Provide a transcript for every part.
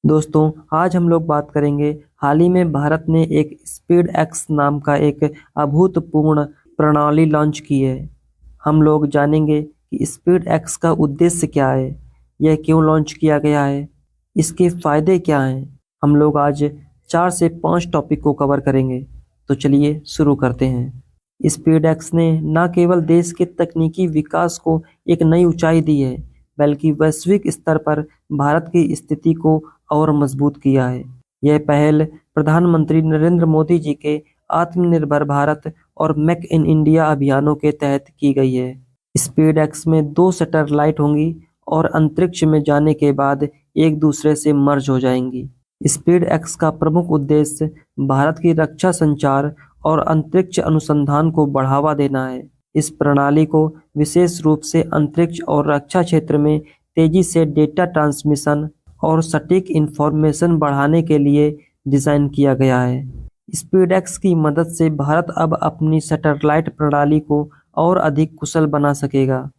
दोस्तों, आज हम लोग बात करेंगे। हाल ही में भारत ने एक स्पीड एक्स नाम का एक अभूतपूर्व प्रणाली लॉन्च की है। हम लोग जानेंगे कि स्पीड एक्स का उद्देश्य क्या है, यह क्यों लॉन्च किया गया है, इसके फायदे क्या हैं। हम लोग आज 4 से 5 टॉपिक को कवर करेंगे। तो चलिए शुरू करते हैं। स्पीड एक्स ने न केवल देश के तकनीकी विकास को एक नई ऊंचाई दी है, बल्कि वैश्विक स्तर पर भारत की स्थिति को और मजबूत किया है। यह पहल प्रधानमंत्री नरेंद्र मोदी जी के आत्मनिर्भर भारत और मेक इन इंडिया अभियानों के तहत की गई है। स्पीड एक्स में 2 सैटेलाइट होंगी और अंतरिक्ष में जाने के बाद एक दूसरे से मर्ज हो जाएंगी। स्पीड एक्स का प्रमुख उद्देश्य भारत की रक्षा संचार और अंतरिक्ष अनुसंधान को बढ़ावा देना है। इस प्रणाली को विशेष रूप से अंतरिक्ष और रक्षा क्षेत्र में तेजी से डेटा ट्रांसमिशन और सटीक इंफॉर्मेशन बढ़ाने के लिए डिज़ाइन किया गया है। स्पीडएक्स की मदद से भारत अब अपनी सैटेलाइट प्रणाली को और अधिक कुशल बना सकेगा।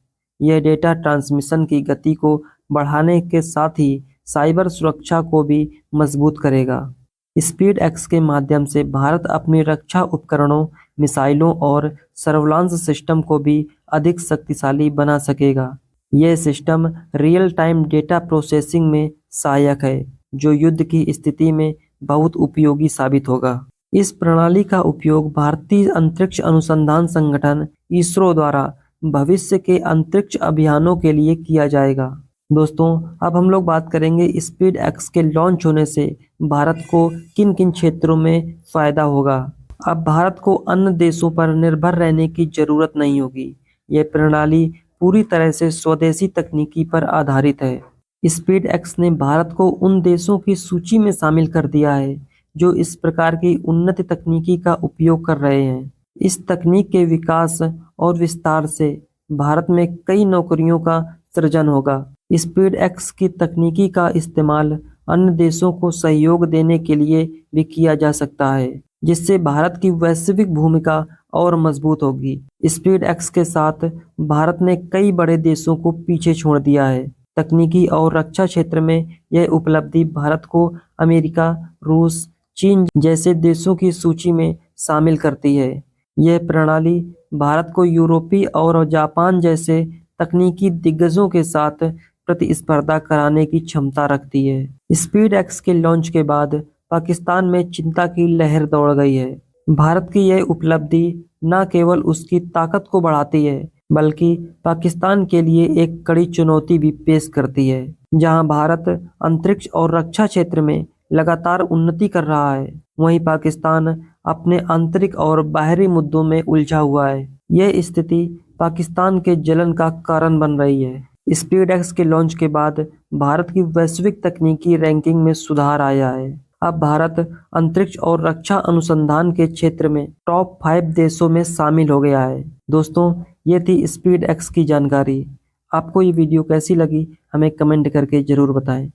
यह डेटा ट्रांसमिशन की गति को बढ़ाने के साथ ही साइबर सुरक्षा को भी मजबूत करेगा। स्पीडएक्स के माध्यम से भारत अपनी रक्षा उपकरणों, मिसाइलों और सर्विलांस सिस्टम को भी अधिक शक्तिशाली बना सकेगा। यह system real time data processing में सहायक है, जो युद्ध की स्थिति में बहुत उपयोगी साबित होगा। इस प्रणाली का उपयोग भारतीय अंतरिक्ष अनुसंधान संगठन इसरो द्वारा भविष्य के अंतरिक्ष अभियानों के लिए किया जाएगा। दोस्तों, अब हम लोग बात करेंगे स्पीड एक्स के लॉन्च होने से भारत को किन किन क्षेत्रों में फायदा होगा। अब भारत को अन्य देशों पर निर्भर रहने की जरूरत नहीं होगी। यह प्रणाली पूरी तरह से स्वदेशी तकनीकी पर आधारित है। स्पीड एक्स ने भारत को उन देशों की सूची में शामिल कर दिया है जो इस प्रकार की उन्नत तकनीकी का उपयोग कर रहे हैं। इस तकनीक के विकास और विस्तार से भारत में कई नौकरियों का सृजन होगा। स्पीड एक्स की तकनीकी का इस्तेमाल अन्य देशों को सहयोग देने के लिए भी किया जा सकता है, जिससे भारत की वैश्विक भूमिका और मजबूत होगी। स्पीड एक्स के साथ भारत ने कई बड़े देशों को पीछे छोड़ दिया है। तकनीकी और रक्षा क्षेत्र में यह उपलब्धि भारत को अमेरिका, रूस, चीन जैसे देशों की सूची में शामिल करती है। यह प्रणाली भारत को यूरोपीय और जापान जैसे तकनीकी दिग्गजों के साथ प्रतिस्पर्धा कराने की क्षमता रखती है। स्पीड एक्स के लॉन्च के बाद पाकिस्तान में चिंता की लहर दौड़ गई है। भारत की यह उपलब्धि न केवल उसकी ताकत को बढ़ाती है, बल्कि पाकिस्तान के लिए एक कड़ी चुनौती भी पेश करती है। जहां भारत अंतरिक्ष और रक्षा क्षेत्र में लगातार उन्नति कर रहा है, वहीं पाकिस्तान अपने आंतरिक और बाहरी मुद्दों में उलझा हुआ है। यह स्थिति पाकिस्तान के जलन का कारण बन रही है। स्पीड एक्स के लॉन्च के बाद भारत की वैश्विक तकनीकी रैंकिंग में सुधार आया है। अब भारत अंतरिक्ष और रक्षा अनुसंधान के क्षेत्र में टॉप 5 देशों में शामिल हो गया है। दोस्तों, ये थी स्पीड एक्स की जानकारी। आपको ये वीडियो कैसी लगी, हमें कमेंट करके जरूर बताएं।